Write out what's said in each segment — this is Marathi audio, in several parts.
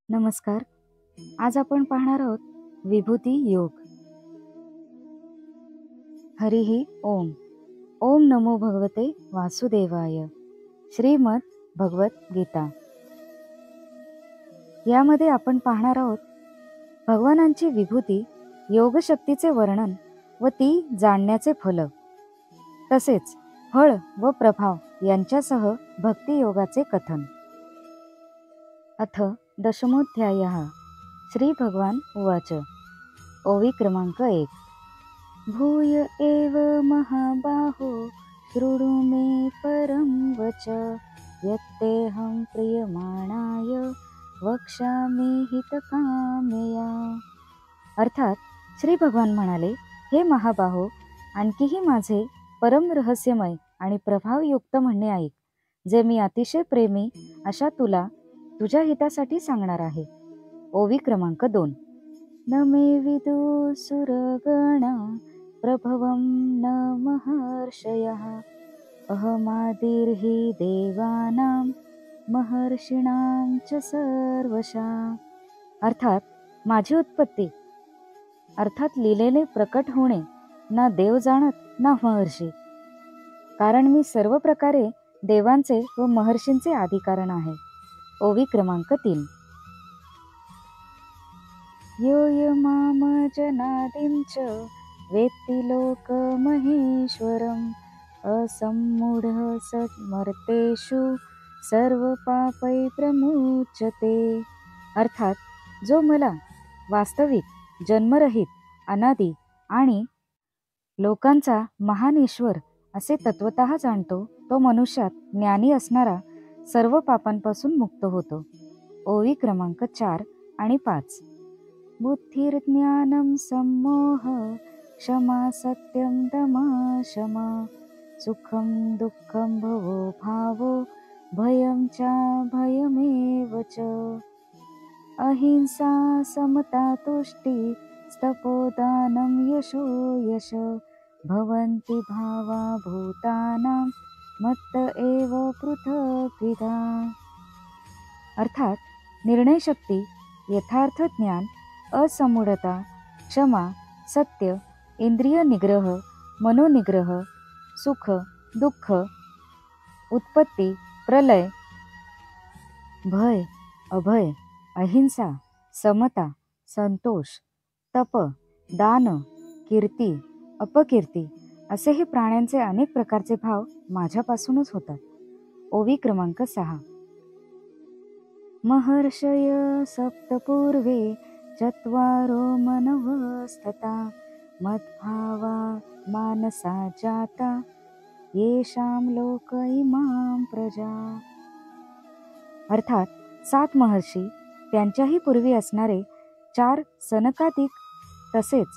नमस्कार. आज आपण पाहणार आहोत विभूती योग. हरिः ओम. ओम नमो भगवते वासुदेवाय. श्रीमद भगवत गीता. यामध्ये आपण पाहणार आहोत भगवानांची विभूती, योगशक्तीचे वर्णन व ती जाणण्याचे फल, तसेच फळ व प्रभाव यांच्यासह भक्तियोगाचे कथन. अथ दशमोऽध्यायः. श्री भगवान उवाच. ओवी क्रमांक 1. भूय एव महाबाहो शृणु मे परं वच यत्तेऽहं प्रियमाणाय वक्ष्यामि हितकामया. अर्थात श्री भगवान म्हणाले, हे महाबाहो, आणखीही माझे परम रहस्यमय आणि प्रभावयुक्त म्हणणे ऐक, जे मी अतिशय प्रेमी अशा तुला तुझ्या हितासाठी सांगणार आहे. ओवी क्रमांक 2. न मे विदु सुरगणा प्रभवं न महर्षयः अहमादिर्हि देवानां महर्षीणां च सर्वशः. अर्थात माझी उत्पत्ती अर्थात लिलेले प्रकट होणे ना देव जाणत ना महर्षी, कारण मी सर्व प्रकारे देवांचे व महर्षींचे आदिकारण आहे. ओवी क्रमांक 3. योऽयमाम जनादिं च वेत्ति लोकमहेश्वरम् असम्मूढः समर्तेषु सर्वपापै प्रमुच्यते. अर्थात जो मला वास्तविक, जन्मरहित, अनादी आणि लोकांचा महान ईश्वर असे तत्वतः जाणतो, तो मनुष्यात ज्ञानी असणारा सर्व पापांपासून मुक्त होतो. ओवी क्रमांक 4 आणि 5. बुद्धिर्ज्ञानं सम्मोह क्षमा सत्यं दमा शमा सुखं दुःखं भवो भावो भयं च भयमेव च अहिंसा समता तुष्टि तपोदानं यशो यश भवन्ति भावा भूतानां मत्त एव पृथग्विधा. अर्थात निर्णयशक्ती, यथार्थ ज्ञान, असमूढता, क्षमा, सत्य, इंद्रिय निग्रह, मनोनिग्रह, सुख, दुःख, उत्पत्ती, प्रलय, भय, अभय, अहिंसा, समता, संतोष, तप, दान, कीर्ती, अपकीर्ती असे हे प्राण्यांचे अनेक प्रकारचे भाव माझ्यापासूनच होतात. ओवी क्रमांक 6. महर्षय सप्तपूर्वे चत्वारो मनवस्तथा मद्भावा मानसा जाता येषां लोक इमां प्रजा. अर्थात 7 महर्षी, त्यांच्याही पूर्वी असणारे 4 सनकादिक, तसेच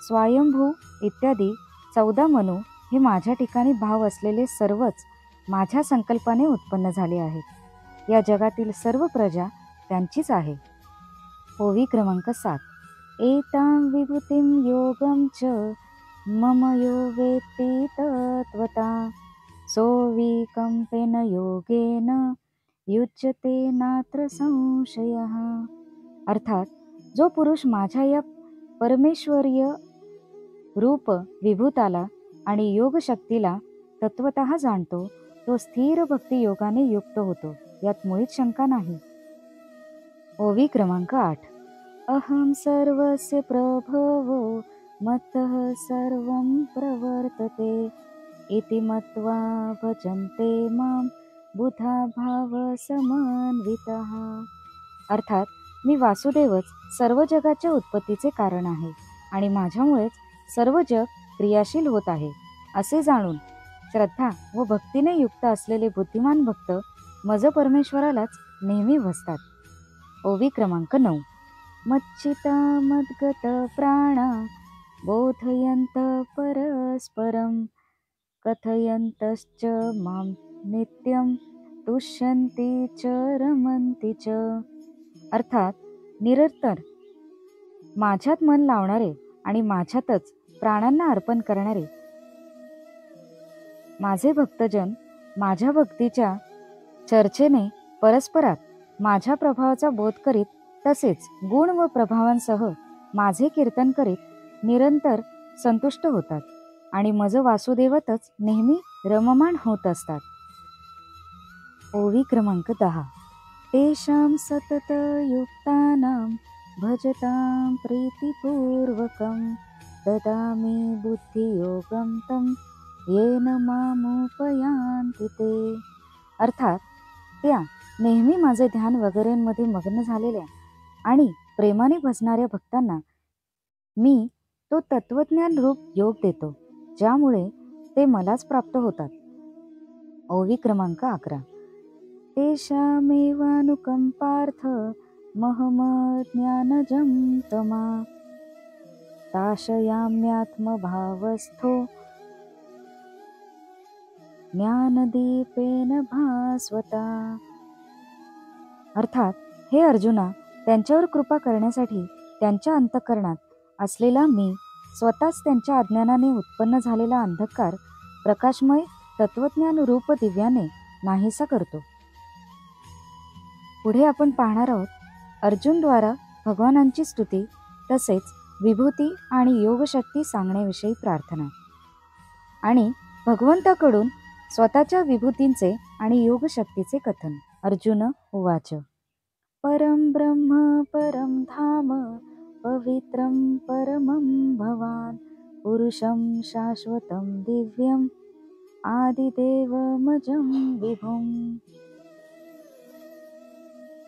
स्वयंभू इत्यादी 14 मनु हे माझ्या ठिकाणी भाव असलेले सर्वच माझ्या संकल्पाने उत्पन्न झाले आहेत. या जगातील सर्व प्रजा त्यांचीच आहे. ओवी क्रमांक 7. एतां विभूतिं योगं च मम यो वेत्ति तत्वता सोऽविकम्पेन योगेन युज्यते नात्र संशयः. अर्थात जो पुरुष माझ्या या परमेश्वरीय रूप विभूताला आणि योग शक्तीला तत्वतः जाणतो, तो स्थिर भक्ती योगाने युक्त होतो, यात मुळीच शंका नाही. ओवी क्रमांक 8. अहं सर्वस्य प्रभवो मत्तः सर्वं प्रवर्तते इति मत्वा भजन्ते मां बुधा भाव समन्वितः. अर्थात मी वासुदेवच सर्व जगाच्या उत्पत्तीचे कारण आहे आणि माझ्यामुळेच सर्व जग क्रियाशील होत आहे असे जाणून श्रद्धा व भक्तीने युक्त असलेले बुद्धिमान भक्त मज परमेश्वरालाच नेहमी भजतात. ओवी क्रमांक 9. मच्चिता मद्गत प्राणा बोधयन्त परस्परं कथयन्तश्च मां नित्यं तुष्यन्ति च रमन्ति च. अर्थात निरंतर माझ्यात मन लावणारे आणि माझ्यातच प्राणांना अर्पण करणारे माझे भक्तजन माझ्या भक्तीच्या चर्चेने परस्परात माझ्या प्रभावाचा बोध करीत तसेच गुण व प्रभावांसह माझे कीर्तन करीत निरंतर संतुष्ट होतात आणि मज वासुदेवतच नेहमी रममाण होत असतात. ओवी क्रमांक 10. तेषां सतत युक्तानां भजतां प्रीतिपूर्वकं ददामि बुद्धियोगं तं येन मामुपयान्ति ते. अर्थात त्या नेहमी माझे ध्यान वगैरेंमध्ये मग्न झालेल्या आणि प्रेमाने भजणाऱ्या भक्तांना मी तो तत्वज्ञान रूप योग देतो, ज्यामुळे ते मलाच प्राप्त होतात. ओवी क्रमांक 11. तेषामेवानुकंपार्थ महमज्ञानजं तमा ताशयाम्यात्मभावस्थो ज्ञानदीपेन भास्वता. अर्थात हे अर्जुना, त्यांच्यावर कृपा करण्यासाठी त्यांच्या अंतःकरणात असलेला मी स्वतःच त्यांच्या अज्ञानाने उत्पन्न झालेला अंधकार प्रकाशमय तत्वज्ञान रूप दिव्याने नाहीसा करतो. पुढे आपण पाहणार आहोत अर्जुनद्वारा भगवानांची स्तुती तसेच विभूती आणि योगशक्ती सांगण्याविषयी प्रार्थना आणि भगवंताकडून स्वतःच्या विभूतींचे आणि योगशक्तीचे कथन. अर्जुन उवाच. परम ब्रह्म परम धाम पवित्रं परमं भवान पुरुषं शाश्वतं दिव्यं आदिदेवमजं विभुम्.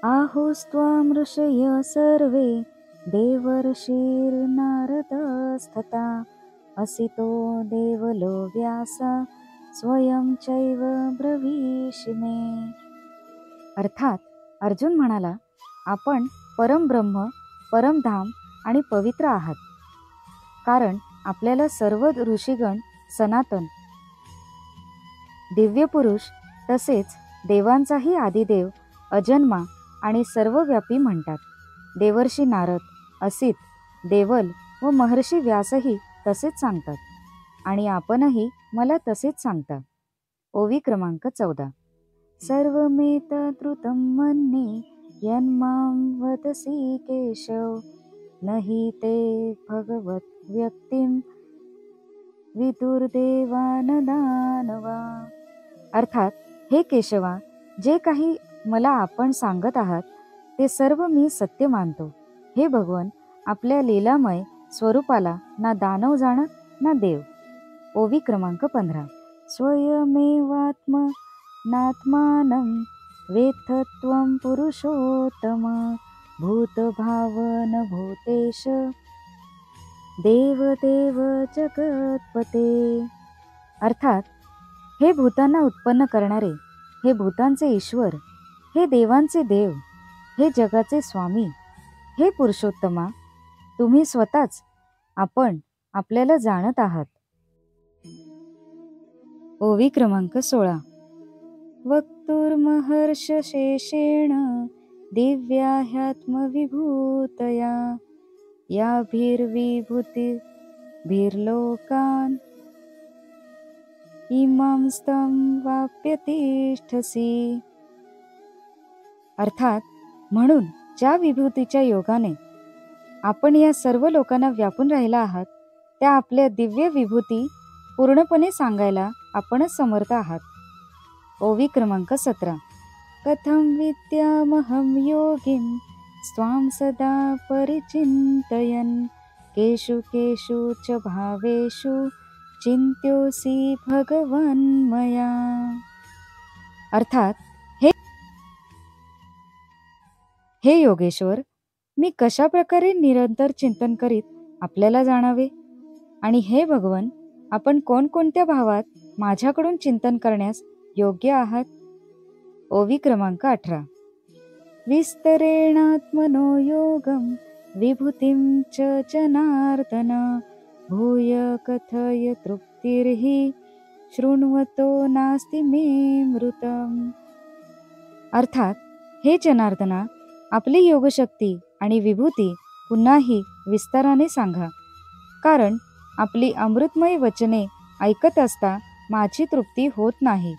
आहुस्त्वां ऋषय सर्वे देवर्षिर्नारदस्तथा असितो देवलो व्यास स्वयं चैव ब्रवीषि मे. अर्थात अर्जुन म्हणाला, आपण परमब्रह्म परमधाम आणि पवित्र आहात, कारण आपल्याला सर्व ऋषीगण सनातन दिव्य पुरुष तसेच देवांचाही आदिदेव अजन्मा आणि सर्वव्यापी म्हणतात. देवर्षी नारद, असित, देवल व महर्षी व्यासही तसेच सांगतात आणि आपणही मला तसेच सांगता. ओवी क्रमांक 14. सर्वमेतद्रुतं मन्ये यन्मां वदसि केशव नहि ते भगवत व्यक्तिं विदुर्देवान दानवा. अर्थात हे केशवा, जे काही मला आपण सांगत आहात ते सर्व मी सत्य मानतो. हे भगवन, आपल्या लीलामय स्वरूपाला ना दानव जाणत ना देव. ओवी क्रमांक 15. स्वयमेवात्मनात्मानं वेत्थत्वं पुरुषोत्तम भूतभावन भूतेश देवदेव जगत्पते. अर्थात हे भूतांना उत्पन्न करणारे, हे भूतांचे ईश्वर, हे देवांचे देव, हे जगाचे स्वामी, हे पुरुषोत्तमा, तुम्ही स्वतःच आपण आपल्याला जाणत आहात. ओवी क्रमांक 16. वक्तुर्महर्षशेषेण दिव्या ह्यात्मविभूतया याभिर्विभूतिभिर्लोकान् इमांस्तं वाप्यतिष्ठसि. अर्थात म्हणून ज्या विभूतीच्या योगाने आपण या सर्व लोकांना व्यापून राहिला आहात, त्या आपल्या दिव्य विभूती पूर्णपणे सांगायला आपणच समर्थ आहात. ओवी क्रमांक 17. कथं विद्यामहं योगिं स्वां सदा परिचिन्तयन् केषु केषु च भावेषु चिंत्योसी भगवन् मया. अर्थात हे योगेश्वर, मी कशा प्रकारे निरंतर चिंतन करीत आपल्याला जाणावे, आणि हे भगवन, आपण कोणकोणत्या भावात माझ्याकडून चिंतन करण्यास योग्य आहात. ओवी क्रमांक 18. विस्तरेणात्मनो योगं विभूतिं च जनार्दन भूय कथय तृप्तिर्हि शृण्वतो नास्ति मे मृतम्. अर्थात हे जनार्दना, आपली योगशक्ती आणि विभूती पुन्हाही विस्ताराने सांगा, कारण आपली अमृतमय वचने ऐकत असता माझी तृप्ती होत नाही.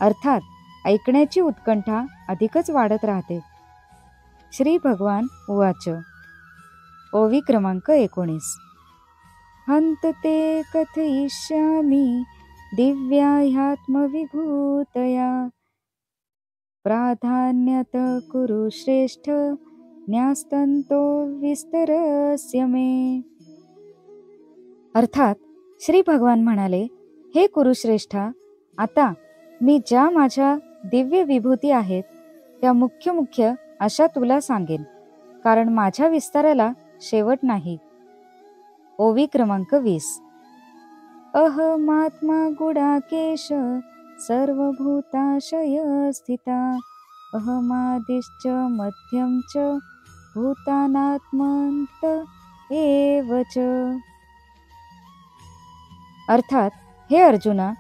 अर्थात ऐकण्याची उत्कंठा अधिकच वाढत राहते श्री भगवान उवाच. ओवी क्रमांक 19. हन्त ते कथयिष्यामि दिव्या ह्यात्मविभूतया प्राधान्यत कुरु श्रेष्ठ न्यास्तंतो विस्तरस्य मे. अर्थात श्री भगवान म्हणाले, हे कुरुश्रेष्ठा, आता मी ज्या माझ्या दिव्य विभूती आहेत त्या मुख्य अशा तुला सांगेन, कारण माझ्या विस्ताराला शेवट नाही. ओवी क्रमांक 20. अहमात्मा गुडाकेश सर्वभूताशय स्थिता अहमादिश्च मध्यम च भूतानात्मन्त एव च. अर्थात हे अर्जुना,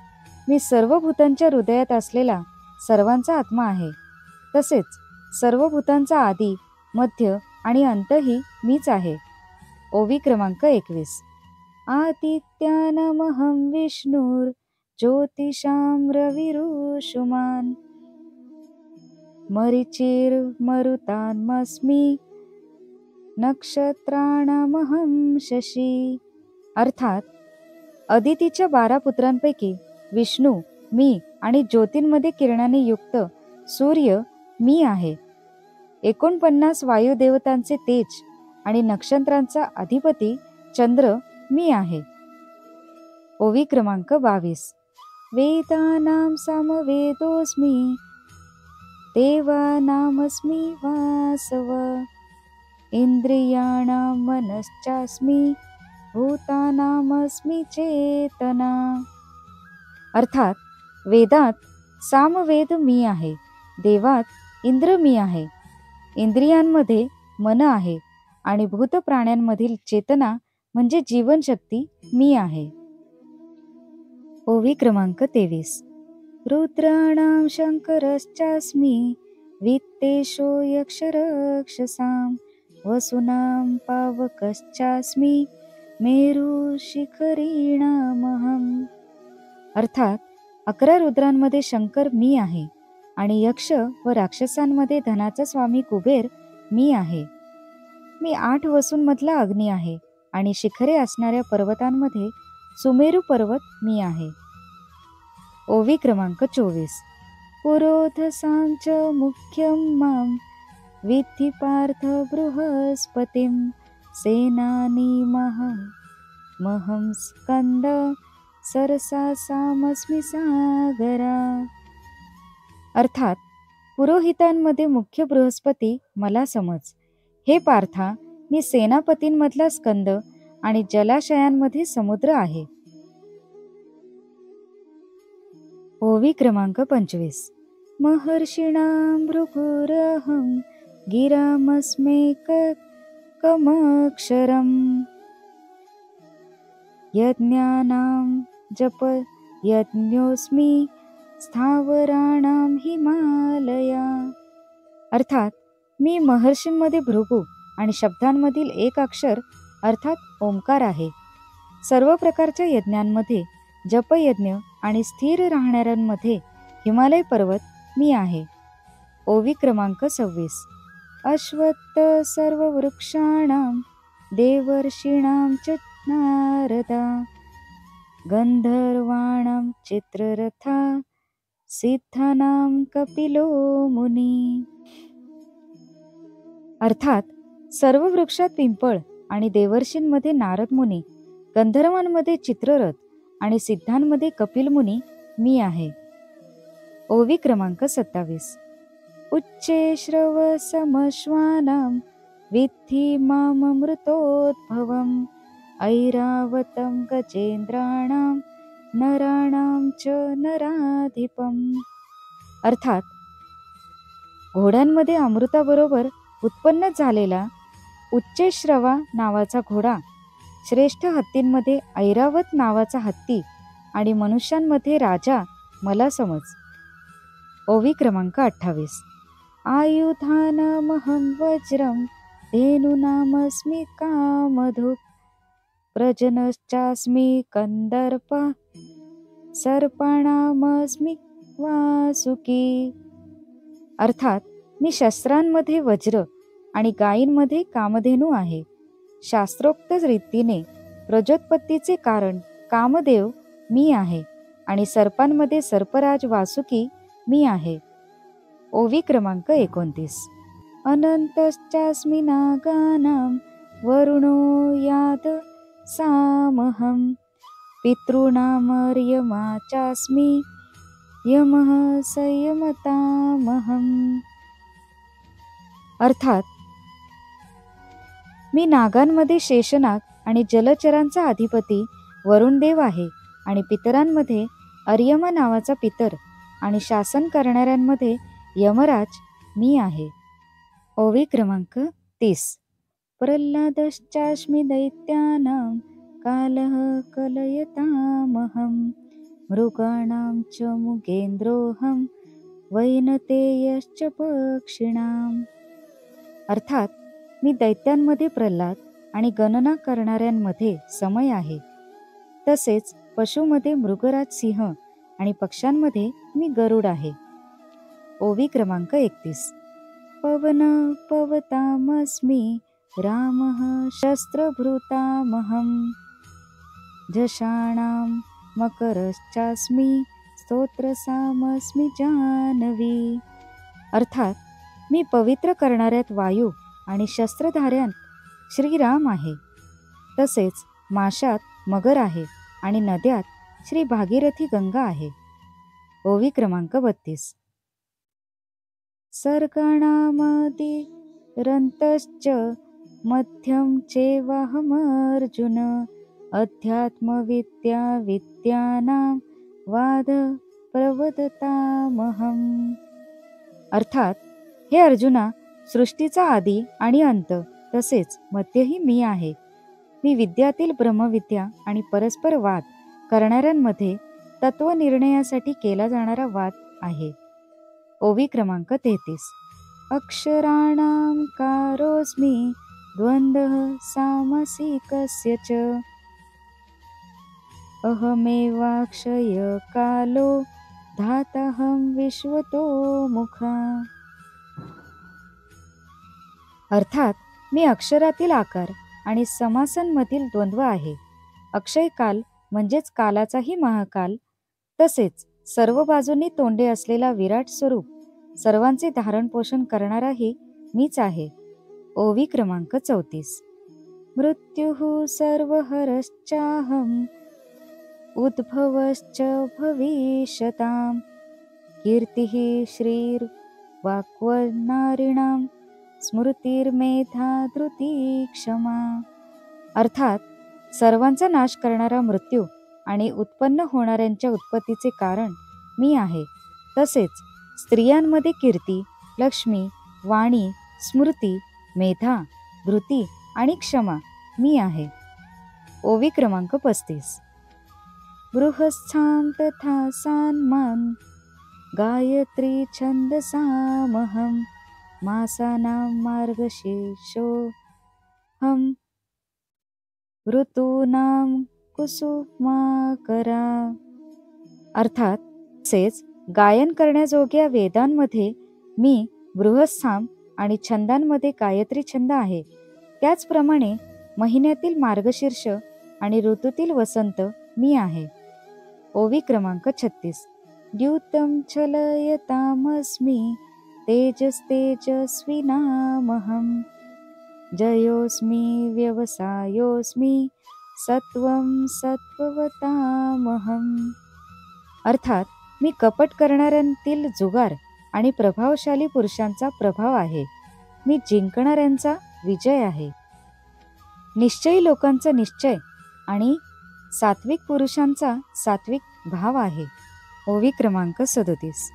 मी सर्व भूतांच्या हृदयात असलेला सर्वांचा आत्मा आहे. तसेच सर्व भूतांचा आदी, मध्य आणि अंतही मीच आहे. ओवी क्रमांक 21. आदित्यानमहं विष्णुर ज्योतिषां रविरुषुमान् मरीचिर्मरुतान्मस्मि नक्षत्राणामहं शशी. अर्थात अदितीच्या 12 पुत्रांपैकी विष्णू मी आणि ज्योतींमध्ये किरणाने युक्त सूर्य मी आहे. 49 वायुदेवतांचे तेज आणि नक्षत्रांचा अधिपती चंद्र मी आहे. ओवी क्रमांक 22. वेदानां सामवेदोऽस्मि देवानामस्मि वासव इंद्रियाणां मनश्चास्मि भूतानामस्मि चेतना. अर्थात वेदात सामवेद मी आहे, देवात इंद्र मी आहे, इंद्रियांमध्ये मन आहे आणि भूत प्राण्यांमधील चेतना म्हणजे जीवनशक्ती मी आहे. ओवी क्रमांक 23. रुद्राणां शंकरश्चास्मि वित्तेषो यक्षरक्षसां वसूनां पावकश्चास्मि मेरू शिखरीणामहं. अर्थात 11 रुद्रांमध्ये शंकर मी आहे आणि यक्ष व राक्षसांमध्ये धनाचा स्वामी कुबेर मी आहे. मी 8 वसूंमधला अग्नी आहे आणि शिखरे असणाऱ्या पर्वतांमध्ये सुमेरू पर्वत मी आहे. ओवी क्रमांक 24. पुरोधसां च मुख्यं मां विद्धि पार्थ बृहस्पतिं सेनानीमहं स्कंद सरसासामस्मि सागरा. अर्थात पुरोहितांमध्ये मुख्य बृहस्पती मला समज. हे पार्था, मी सेनापतींमधला स्कंद आणि जलाशयांमध्ये समुद्र आहे. ओवी क्रमांक 25. महर्षीणां भृगुरहं गिरामस्मेकमक्षरम् यज्ञानां जप यज्ञोस्मि स्थावराणां हिमालया. अर्थात मी महर्षींमध्ये भृगु आणि शब्दांमधील एक अक्षर अर्थात ओंकार आहे. सर्व प्रकारच्या यज्ञांमध्ये जपयज्ञ आणि स्थिर राहणाऱ्यांमध्ये हिमालय पर्वत मी आहे. ओवी क्रमांक 26. अश्वत्थ सर्ववृक्षाणां देवर्षीणां च नारदा गंधर्वाणां चित्ररथा सिद्धानां कपिलो मुनी. अर्थात सर्व वृक्षात पिंपळ आणि देवर्षींमध्ये नारद मुनी, गंधर्वांमध्ये चित्ररथ आणि सिद्धांमध्ये कपिल मुनी मी आहे. ओवी क्रमांक 27. उच्चे श्रव समश्वानां विद्धि माममृतोद्भवम् ऐरावतं गजेंद्राणां नराणां च नराधिपम्. अर्थात घोड्यांमध्ये अमृताबरोबर उत्पन्न झालेला उच्चेश्रवा नावाचा घोडा, श्रेष्ठ हत्तींमध्ये ऐरावत नावाचा हत्ती आणि मनुष्यांमध्ये राजा मला समज. ओवी क्रमांक 28. आयुधानामहं वज्रं धेनूनामस्मि कामधुक् प्रजनश्चास्मि कंदर्प सर्पाणामस्मि वासुकी. अर्थात मी शस्त्रांमध्ये वज्र आणि गायींमध्ये कामधेनू आहे. शास्त्रोक्त रीतीने प्रजोत्पत्तीचे कारण कामदेव मी आहे आणि सर्पांमध्ये सर्पराज वासुकी मी आहे. ओवी क्रमांक 29. अनंतश्चास्मि नागानां वरुणो याद सामहं पितॄणामर्यमा चास्मि यमः संयमतामहम्. अर्थात मी नागांमध्ये शेषनाग आणि जलचरांचा अधिपती वरुणदेव आहे आणि पितरांमध्ये अर्यमा नावाचा पितर आणि शासन करणाऱ्यांमध्ये यमराज मी आहे. ओवी क्रमांक 30. प्रल्हादश्चास्मि दैत्यानां कालः कलयतामहं मृगाणां च मुगेन्द्रोऽहं वैनतेयश्च पक्षिणाम्. अर्थात मी दैत्यांमध्ये प्रल्हाद आणि गणना करणाऱ्यांमध्ये समय आहे. तसेच पशुमध्ये मृगराज सिंह आणि पक्ष्यांमध्ये मी गरुड आहे. ओवी क्रमांक 31. पवन पवतामस्मि रामः शस्त्रभृतामहं झषाणां मकरश्चास्मि स्तोत्रसामस्मि जानवी. अर्थात मी पवित्र करणाऱ्यात वायू आणि शस्त्रधाऱ्यांत श्रीराम आहे. तसेच माशात मगर आहे आणि नद्यात श्री भागीरथी गंगा आहे. ओवी क्रमांक 32. सर्गाणामतिरन्तश्च मध्यं चेवाहमर्जुन अध्यात्मविद्या विद्यानां वाद प्रवदतामहम्. अर्थात हे अर्जुना, सृष्टीचा आदी आणि अंत तसेच मध्यही मी आहे. मी विद्यातील ब्रह्मविद्या आणि परस्पर वाद करणाऱ्यांमध्ये तत्वनिर्णयासाठी केला जाणारा वाद आहे. ओवी क्रमांक 33. अक्षराणां कारोऽस्मि द्वन्द्वः सामसिकस्य च अहमेवाक्षय कालो धाताहं विश्वतो मुखा. अर्थात मी अक्षरातील आकार आणि समासांमधील द्वंद्व आहे. अक्षय काल म्हणजेच कालाचाही महाकाल, तसेच सर्व बाजूंनी तोंडे असलेला विराट स्वरूप सर्वांचे धारण पोषण करणाराही मीच आहे. ओवी क्रमांक 34. मृत्युः सर्वहरश्चाहम् उद्भवश्च भविष्यताम् कीर्तिः श्रीर्वाक्वनारिणां स्मृतिर्मेधा धृती क्षमा. अर्थात सर्वांचा नाश करणारा मृत्यू आणि उत्पन्न होणाऱ्यांच्या उत्पत्तीचे कारण मी आहे. तसेच स्त्रियांमध्ये कीर्ती, लक्ष्मी, वाणी, स्मृती, मेधा, धृती आणि क्षमा मी आहे. ओवी क्रमांक 35. बृहस्थां तथा सान्मान् गायत्री छन्दसामहं मासानां मार्गशीर्षोऽहं ऋतूनां कुसुमाकरा. अर्थात तसेच गायन करण्याजोग्या वेदांमध्ये मी बृहस्थाम आणि छंदांमध्ये गायत्री छंद आहे. त्याचप्रमाणे महिन्यातील मार्गशीर्ष आणि ऋतूतील वसंत मी आहे. ओवी क्रमांक 36. द्यूतं छलयतामस्मि तेजस्तेजस्विनामहं जयोस्मि व्यवसायोस्मि सत्वं सत्ववतामहं. अर्थात मी कपट करणाऱ्यांतील जुगार आणि प्रभावशाली पुरुषांचा प्रभाव आहे. मी जिंकणाऱ्यांचा विजय आहे. निश्चयी लोकांचा निश्चय आणि सात्विक पुरुषांचा सात्विक भाव आहे. ओवी क्रमांक 37.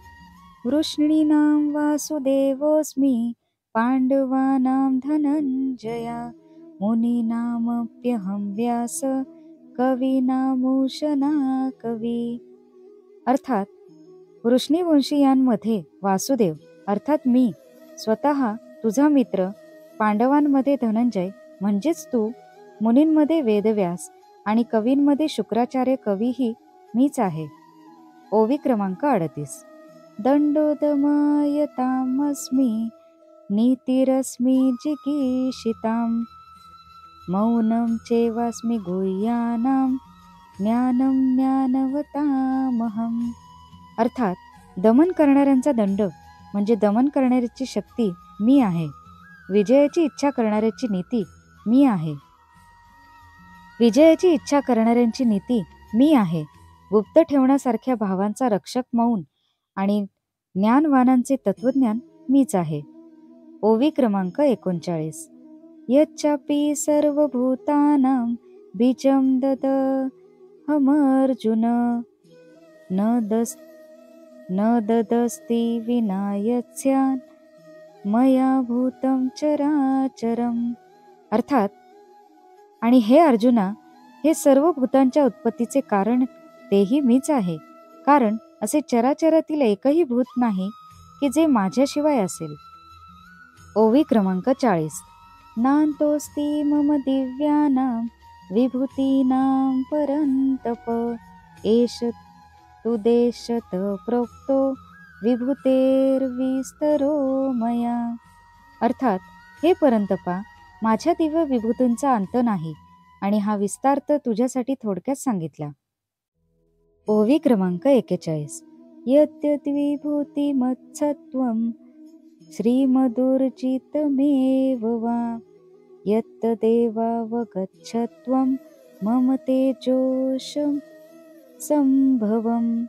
वृष्णीनां वासुदेवोऽस्मि पांडवानां धनंजया मुनीनामप्यहं व्यास कवीनामुशना कवी. अर्थात वृष्णीवंशीयांमध्ये वासुदेव अर्थात मी स्वतः तुझा मित्र, पांडवांमध्ये धनंजय म्हणजेच तू, मुनींमध्ये वेदव्यास आणि कवींमध्ये शुक्राचार्य कवीही मीच आहे. ओवी क्रमांक 38. दंडोदमयतामस्मि नीतिरस्मि जिगीषिताम् मौनं चैवास्मि गुह्यानां ज्ञानं ज्ञानवतामहम्. अर्थात दमन करणाऱ्यांचा दंड म्हणजे दमन करणाऱ्याची शक्ती मी आहे. विजयाची इच्छा करणाऱ्याची नीती मी आहे. विजयाची इच्छा करणाऱ्यांची नीती मी आहे. गुप्त ठेवण्यासारख्या भावांचा रक्षक मौन आणि ज्ञानवानांचे तत्वज्ञान मीच आहे. ओवी क्रमांक 39. यच्चापि सर्वभूतानां बीजं ददहमर्जुन न ददस्ति विना यत्स्यान् मया भूतं चराचरम्. अर्थात आणि हे अर्जुना, हे सर्व भूतांच्या उत्पत्तीचे कारण तेही मीच आहे. कारण असे चराचरातील एकही भूत नाही की जे माझ्याशिवाय असेल. ओवी क्रमांक 40. नान्तोऽस्ति मम दिव्यानां विभूतीनां परन्तप एष तु देशत प्रोक्तो विभूतेर्विस्तरो मया. अर्थात हे परंतपा, माझ्या दिव्य विभूतींचा अंत नाही आणि हा विस्तार तर तुझ्यासाठी थोडक्यात सांगितला. ओवी क्रमांक 41. यद्यद्विभूतिमत्सत्त्वं श्रीमदुर्जितमेव वा यत्तदेवावगच्छत्वं मम तेजोशं संभवम्.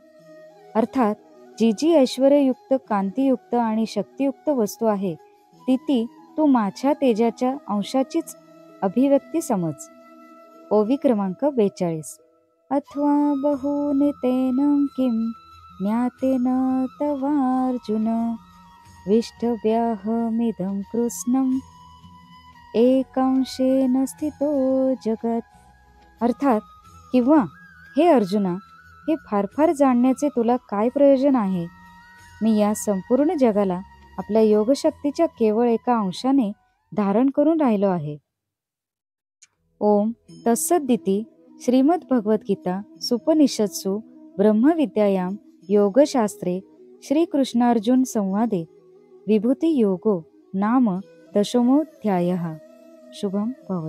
अर्थात जी जी ऐश्वर्ययुक्त, कांतीयुक्त आणि शक्तियुक्त वस्तू आहे ती तू माझ्या तेजाच्या अंशाचीच अभिव्यक्ती समज. ओवी क्रमांक 42. अथवा बहुनितेनं किं ज्ञातेन तवार्जुन विष्टव्याहमिदं कृत्स्नम् एकांशेन स्थितो जगत्. अर्थात किंवा हे अर्जुना, हे फार फार जाणण्याचे तुला काय प्रयोजन आहे? मी या संपूर्ण जगाला आपल्या योगशक्तीच्या केवळ एका अंशाने धारण करून राहिलो आहे. ओम तत्सदिति. श्रीमद् भगवद्गीता सुपनिषत्सु ब्रह्मविद्यायां योगशास्त्रे श्रीकृष्णार्जुन संवादे विभूतियोगो नाम 10मोऽध्यायः. शुभं भवतु.